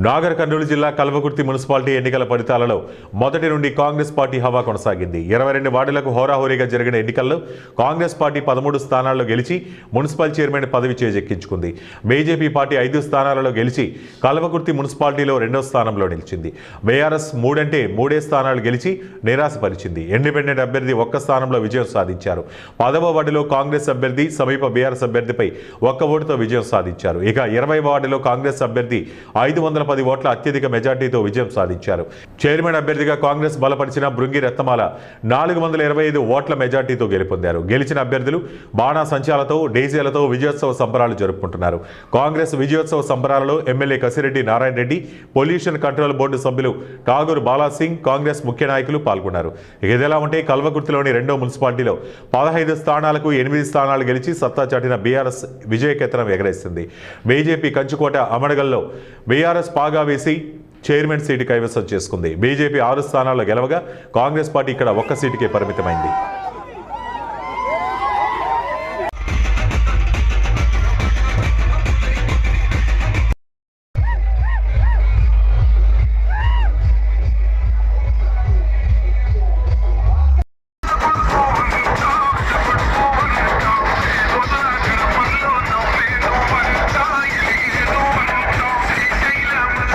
నాగర్ కర్నూలు జిల్లా కల్వకుర్తి మున్సిపాలిటీ ఎన్నికల ఫలితాలలో మొదటి నుండి కాంగ్రెస్ పార్టీ హవా కొనసాగింది. 22 వార్డులకు హోరాహోరీగా జరిగిన ఎన్నికల్లో కాంగ్రెస్ పార్టీ 13 స్థానాల్లో గెలిచి మున్సిపల్ చైర్మన్ పదవి చేజెక్కించుకుంది. బీజేపీ పార్టీ 5 స్థానాలలో గెలిచి కల్వకుర్తి మున్సిపాలిటీలో 2వ స్థానంలో నిలిచింది. బీఆర్ఎస్ 3 అంటే 3 స్థానాలు గెలిచి నిరాశపరిచింది. ఇండిపెండెంట్ అభ్యర్థి 1 స్థానంలో విజయం సాధించారు. 10వ వార్డులో కాంగ్రెస్ అభ్యర్థి సమీప బీఆర్ఎస్ అభ్యర్థిపై 1 ఓటుతో విజయం సాధించారు. ఇక 20వ వార్డులో కాంగ్రెస్ అభ్యర్థి 510 ఓట్ల అత్యధిక మెజార్టీతో విజయం సాధించారు. చైర్మన్ అభ్యర్థిగా కాంగ్రెస్ బలపరిచిన బృంగి రత్నమాల 425 ఓట్ల మెజార్టీతో గెలుపొందారు. గెలిచిన అభ్యర్థులు బాణా సంచాలతో డీజేలతో విజయోత్సవ సంబరాలు జరుపుకుంటున్నారు. కాంగ్రెస్ విజయోత్సవ సంబరాలలో MLA Kasireddy Narayana Reddy, pollution control board సభ్యులు ఠాగూర్ బాలాసింగ్, కాంగ్రెస్ ముఖ్య నాయకులు పాల్గొన్నారు. ఇదిలా ఉంటే కల్వకుర్తిలోని 2వ మున్సిపాలిటీలో 15 స్థానాలకు 8 స్థానాలు గెలిచి సత్తా చాటిన బీఆర్ఎస్ విజయకేతనం ఎగరేసింది. బీజేపీ కంచుకోట అమడగల్లో బీఆర్ఎస్ పాగా వేసి చైర్మన్ సీటు కైవసం చేసుకుంది. బీజేపీ 6 స్థానాల్లో గెలవగా కాంగ్రెస్ పార్టీ ఇక్కడ 1 సీటుకే పరిమితమైంది.